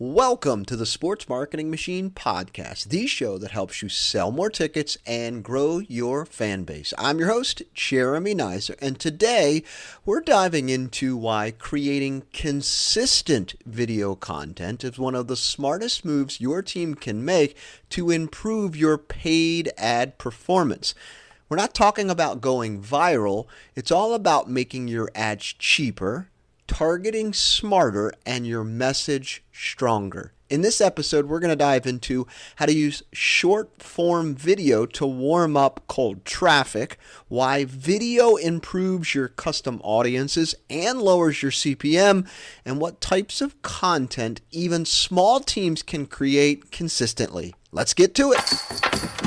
Welcome to the Sports Marketing Machine Podcast, the show that helps you sell more tickets and grow your fan base. I'm your host, Jeremy Neisser, and today we're diving into why creating consistent video content is one of the smartest moves your team can make to improve your paid ad performance. We're not talking about going viral. It's all about making your ads cheaper, targeting smarter, and your message stronger. In this episode, we're going to dive into how to use short form video to warm up cold traffic, why video improves your custom audiences and lowers your CPM, and what types of content even small teams can create consistently. Let's get to it.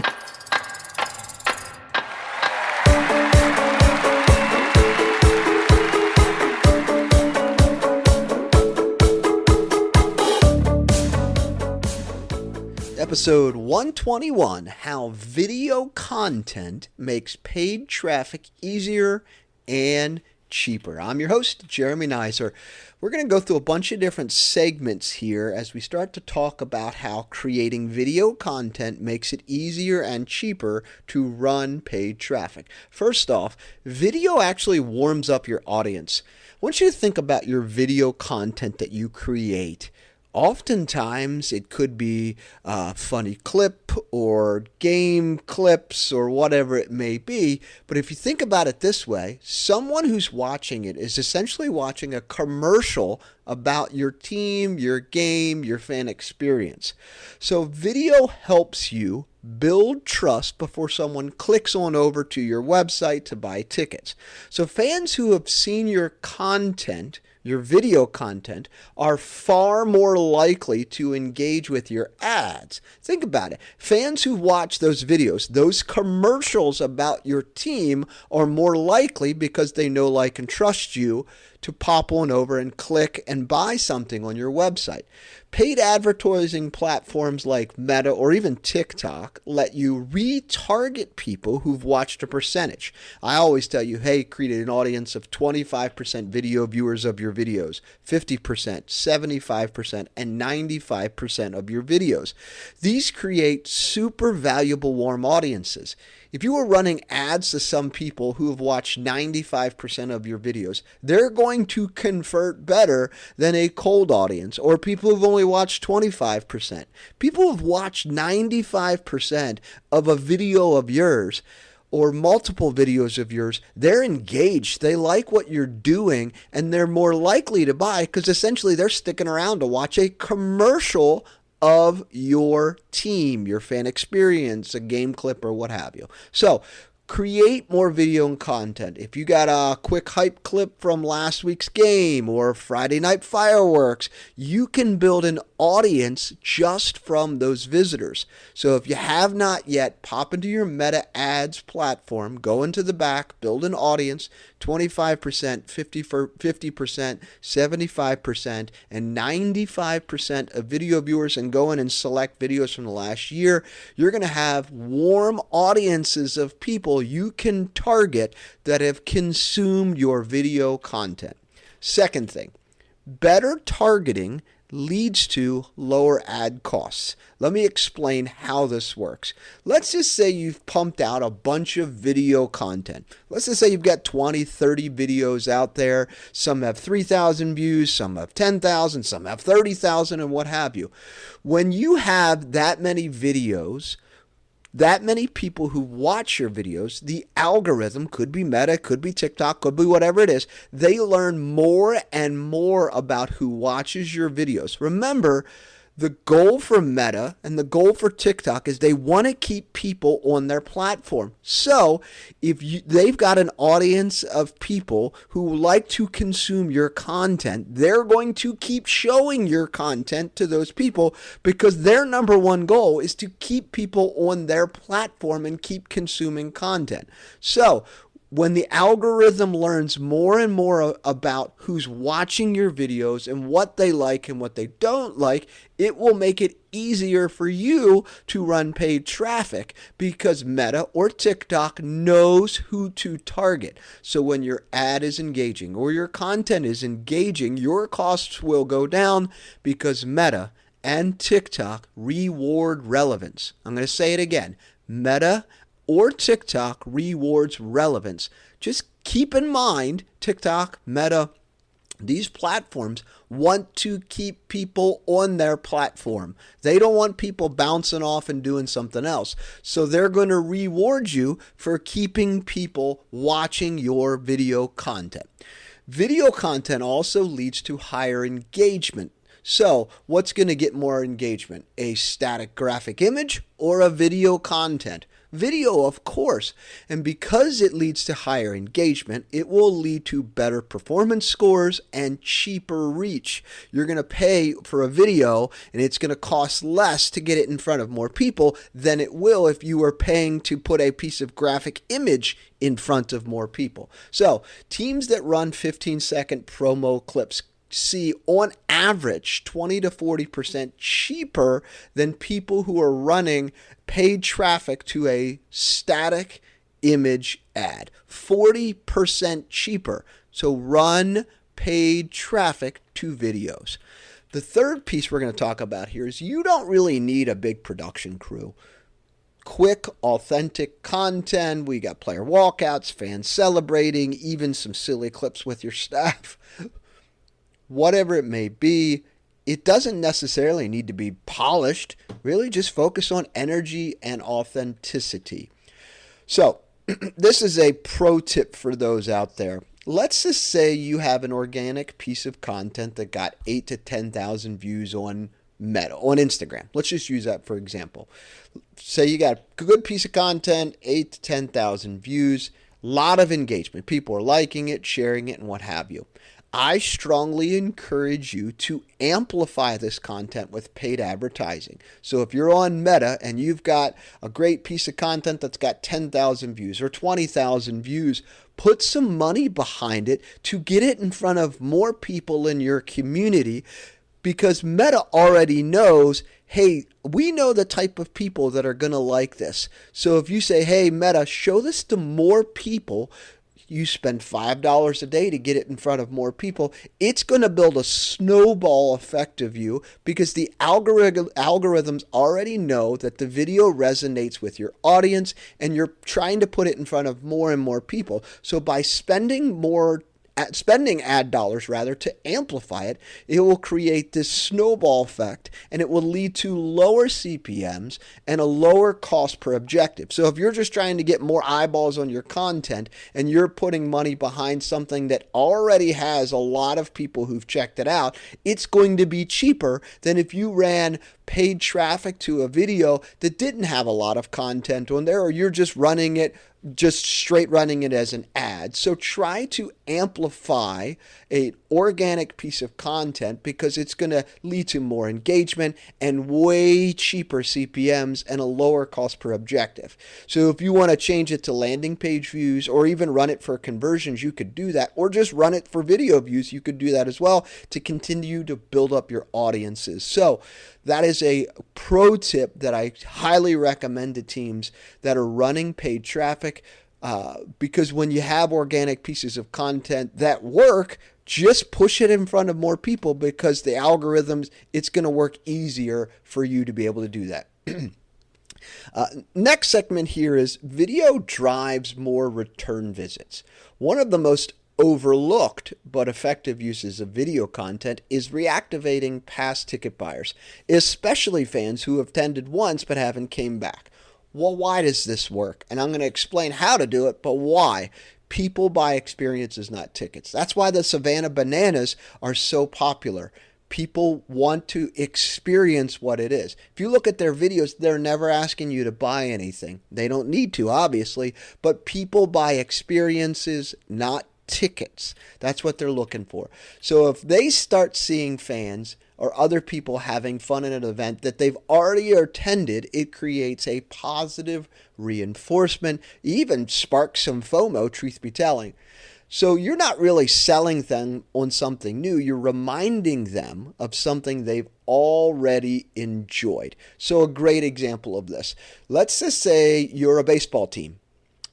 Episode 121, How Video Content Makes Paid Traffic Easier and Cheaper. I'm your host, Jeremy Neisser. We're going to go through a bunch of different segments here as we start to talk about how creating video content makes it easier and cheaper to run paid traffic. First off, video actually warms up your audience. I want you to think about your video content that you create. Oftentimes, it could be a funny clip or game clips or whatever it may be. But if you think about it this way, someone who's watching it is essentially watching a commercial about your team, your game, your fan experience. So video helps you build trust before someone clicks on over to your website to buy tickets. So fans who have seen your content, your video content, are far more likely to engage with your ads. Think about it. Fans who watch those videos, those commercials about your team, are more likely because they know, like, and trust you to pop on over and click and buy something on your website. Paid advertising platforms like Meta or even TikTok let you retarget people who've watched a percentage. I always tell you, hey, create an audience of 25% video viewers of your videos, 50%, 75%, and 95% of your videos. These create super valuable warm audiences. If you were running ads to some people who have watched 95% of your videos, they're going to convert better than a cold audience or people who've only watched 25%. People who've watched 95% of a video of yours or multiple videos of yours, they're engaged. They like what you're doing, and they're more likely to buy because essentially they're sticking around to watch a commercial of your team, your fan experience, a game clip, or what have you. So create more video and content. If you got a quick hype clip from last week's game or Friday night fireworks, you can build an audience just from those visitors. So if you have not yet, pop into your Meta Ads platform, go into the back, build an audience, 25%, 50%, 75%, and 95% of video viewers, and go in and select videos from the last year. You're going to have warm audiences of people you can target that have consumed your video content. Second thing, better targeting leads to lower ad costs. Let me explain how this works. Let's just say you've pumped out a bunch of video content. Let's just say you've got 20, 30 videos out there. Some have 3,000 views, some have 10,000, some have 30,000, and what have you. When you have that many videos, that many people who watch your videos, the algorithm, could be Meta, could be TikTok, could be whatever it is, they learn more and more about who watches your videos. Remember, the goal for Meta and the goal for TikTok is they want to keep people on their platform. So if they've got an audience of people who like to consume your content, they're going to keep showing your content to those people because their number one goal is to keep people on their platform and keep consuming content. So when the algorithm learns more and more about who's watching your videos and what they like and what they don't like, it will make it easier for you to run paid traffic because Meta or TikTok knows who to target. So when your ad is engaging or your content is engaging, your costs will go down because Meta and TikTok reward relevance. I'm going to say it again. Meta or TikTok rewards relevance. Just keep in mind, TikTok, Meta, these platforms want to keep people on their platform. They don't want people bouncing off and doing something else. So they're going to reward you for keeping people watching your video content. Video content also leads to higher engagement. So what's going to get more engagement? A static graphic image or a video content? Video, of course. And because it leads to higher engagement, it will lead to better performance scores and cheaper reach. You're going to pay for a video and it's going to cost less to get it in front of more people than it will if you were paying to put a piece of graphic image in front of more people. So teams that run 15-second promo clips see on average 20 to 40% cheaper than people who are running paid traffic to a static image ad. 40% cheaper. So run paid traffic to videos. The third piece we're going to talk about here is you don't really need a big production crew. Quick, authentic content. We got player walkouts, fans celebrating, even some silly clips with your staff. Whatever it may be, it doesn't necessarily need to be polished. Really just focus on energy and authenticity. So this is a pro tip for those out there. Let's just say you have an organic piece of content that got 8 to 10,000 views on Meta, on Instagram. Let's just use that for example. Say you got a good piece of content, 8 to 10,000 views, a lot of engagement. People are liking it, sharing it, and what have you. I strongly encourage you to amplify this content with paid advertising. So if you're on Meta and you've got a great piece of content that's got 10,000 views or 20,000 views, put some money behind it to get it in front of more people in your community, because Meta already knows, hey, we know the type of people that are going to like this. So if you say, hey, Meta, show this to more people, you spend $5 a day to get it in front of more people, it's going to build a snowball effect of you, because the algorithms already know that the video resonates with your audience and you're trying to put it in front of more and more people. So by spending ad dollars to amplify it, it will create this snowball effect and it will lead to lower CPMs and a lower cost per objective. So if you're just trying to get more eyeballs on your content and you're putting money behind something that already has a lot of people who've checked it out, it's going to be cheaper than if you ran paid traffic to a video that didn't have a lot of content on there, or you're just running it as an ad. So try to amplify an organic piece of content, because it's going to lead to more engagement and way cheaper CPMs and a lower cost per objective. So if you want to change it to landing page views or even run it for conversions, you could do that, or just run it for video views. You could do that as well to continue to build up your audiences. So that is a pro tip that I highly recommend to teams that are running paid traffic, because when you have organic pieces of content that work, just push it in front of more people, because the algorithms, it's going to work easier for you to be able to do that. Next segment here is video drives more return visits. One of the most overlooked but effective uses of video content is reactivating past ticket buyers, especially fans who have attended once but haven't came back. Well, why does this work? And I'm going to explain how to do it, but why. People buy experiences, not tickets. That's why the Savannah Bananas are so popular. People want to experience what it is. If you look at their videos, they're never asking you to buy anything. They don't need to, obviously, but people buy experiences, not tickets. That's what they're looking for. So if they start seeing fans or other people having fun at an event that they've already attended, it creates a positive reinforcement, even sparks some FOMO, truth be telling. So you're not really selling them on something new. You're reminding them of something they've already enjoyed. So a great example of this. Let's just say you're a baseball team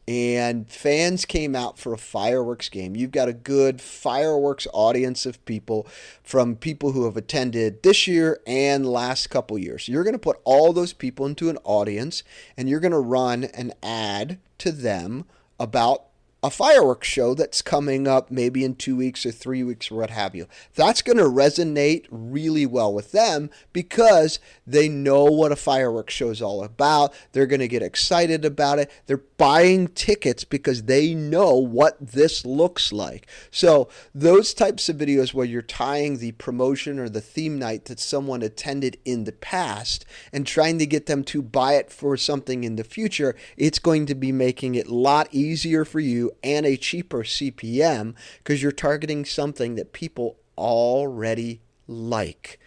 and fans came out for a fireworks game. You've got a good fireworks audience of people, from people who have attended this year and last couple years. You're going to put all those people into an audience, and you're going to run an ad to them about a fireworks show that's coming up maybe in 2 weeks or 3 weeks or what have you. That's going to resonate really well with them because they know what a fireworks show is all about. They're going to get excited about it. They're buying tickets because they know what this looks like. So those types of videos where you're tying the promotion or the theme night that someone attended in the past and trying to get them to buy it for something in the future, it's going to be making it a lot easier for you and a cheaper CPM because you're targeting something that people already like.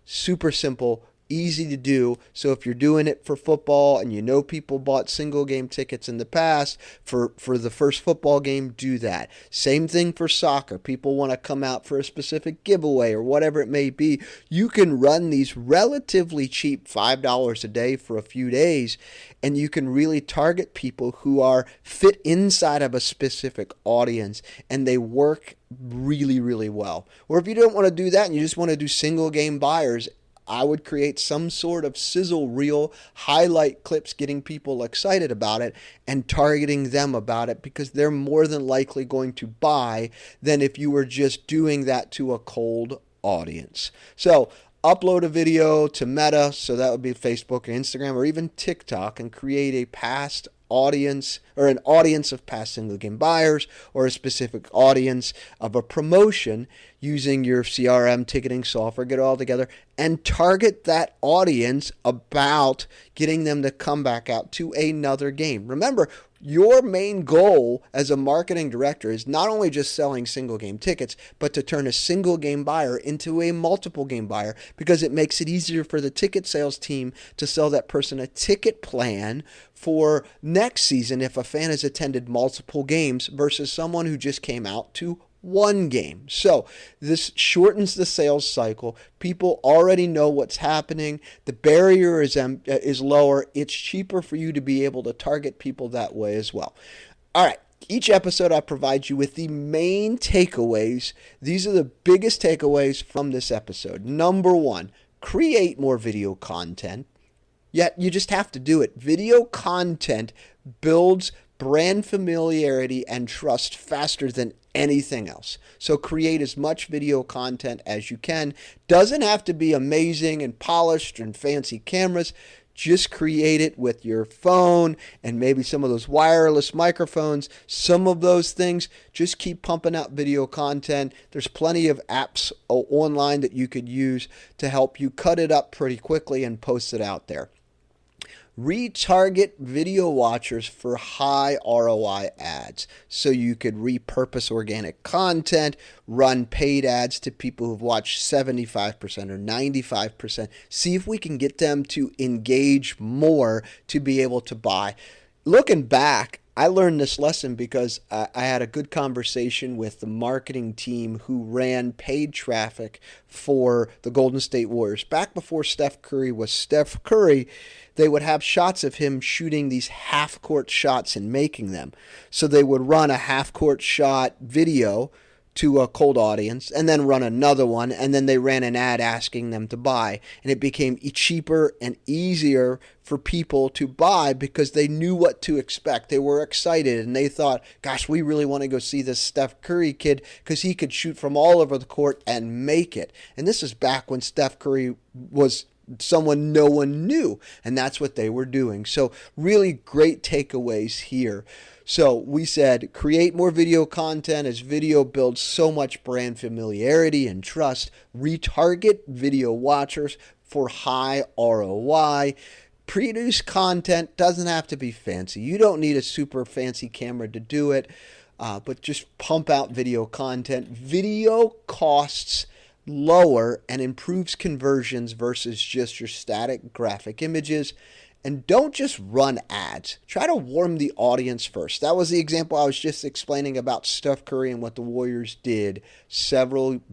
Super simple, easy to do. So if you're doing it for football and you know people bought single game tickets in the past for the first football game, do that. Same thing for soccer. People want to come out for a specific giveaway or whatever it may be. You can run these relatively cheap $5 a day for a few days, and you can really target people who are fit inside of a specific audience, and they work really, really well. Or if you don't want to do that and you just want to do single game buyers, I would create some sort of sizzle reel, highlight clips, getting people excited about it and targeting them about it because they're more than likely going to buy than if you were just doing that to a cold audience. So upload a video to Meta, so that would be Facebook or Instagram or even TikTok, and create a past audience or an audience of past single game buyers or a specific audience of a promotion using your CRM ticketing software. Get it all together and target that audience about getting them to come back out to another game. Remember, your main goal as a marketing director is not only just selling single game tickets, but to turn a single game buyer into a multiple game buyer, because it makes it easier for the ticket sales team to sell that person a ticket plan for next season if a fan has attended multiple games versus someone who just came out to one game. So this shortens the sales cycle. People already know what's happening. The barrier is lower. It's cheaper for you to be able to target people that way as well. All right. Each episode I provide you with the main takeaways. These are the biggest takeaways from this episode. Number one, create more video content. Yet you just have to do it. Video content builds brand familiarity and trust faster than anything else. So create as much video content as you can. Doesn't have to be amazing and polished and fancy cameras. Just create it with your phone and maybe some of those wireless microphones. Some of those things, just keep pumping out video content. There's plenty of apps online that you could use to help you cut it up pretty quickly and post it out there. Retarget video watchers for high ROI ads. So you could repurpose organic content, run paid ads to people who've watched 75% or 95%. See if we can get them to engage more to be able to buy. Looking back, I learned this lesson because I had a good conversation with the marketing team who ran paid traffic for the Golden State Warriors. Back before Steph Curry was Steph Curry, they would have shots of him shooting these half-court shots and making them. So they would run a half-court shot video to a cold audience and then run another one, and then they ran an ad asking them to buy. And it became cheaper and easier for people to buy because they knew what to expect. They were excited and they thought, gosh, we really want to go see this Steph Curry kid because he could shoot from all over the court and make it. And this is back when Steph Curry was someone no one knew, and that's what they were doing. So really great takeaways here. So we said create more video content as video builds so much brand familiarity and trust. Retarget video watchers for high ROI. Produce content. Doesn't have to be fancy. You don't need a super fancy camera to do it, but just pump out video content. Video costs lower and improves conversions versus just your static graphic images. And don't just run ads. Try to warm the audience first. That was the example I was just explaining about Steph Curry and what the Warriors did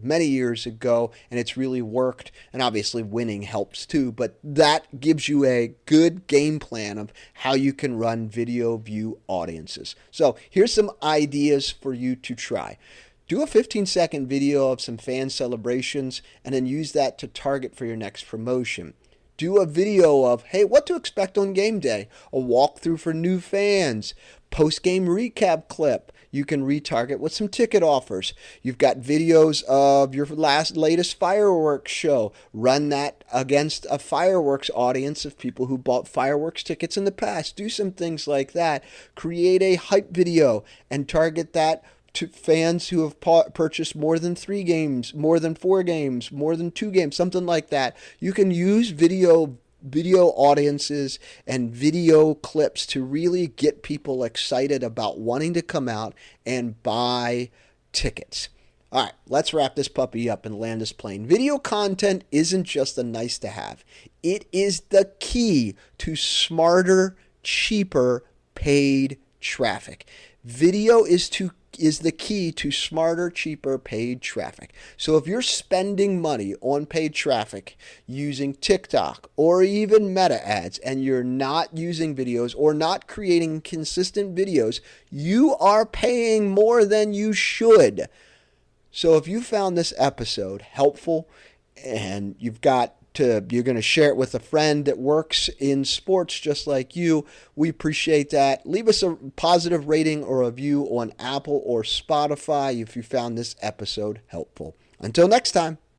many years ago, and it's really worked. And obviously winning helps too, but that gives you a good game plan of how you can run video view audiences. So here's some ideas for you to try. Do a 15-second video of some fan celebrations and then use that to target for your next promotion. Do a video of, hey, what to expect on game day, a walkthrough for new fans, post-game recap clip. You can retarget with some ticket offers. You've got videos of your latest fireworks show. Run that against a fireworks audience of people who bought fireworks tickets in the past. Do some things like that. Create a hype video and target that to fans who have purchased more than 3 games, more than 4 games, more than 2 games, something like that. You can use video audiences and video clips to really get people excited about wanting to come out and buy tickets. All right, let's wrap this puppy up and land this plane. Video content isn't just a nice to have. It is the key to smarter, cheaper, paid traffic. Video is the key to smarter, cheaper, paid traffic. So if you're spending money on paid traffic using TikTok or even Meta ads and you're not using videos or not creating consistent videos, you are paying more than you should. So if you found this episode helpful and you're going to share it with a friend that works in sports just like you, we appreciate that. Leave us a positive rating or review on Apple or Spotify if you found this episode helpful. Until next time.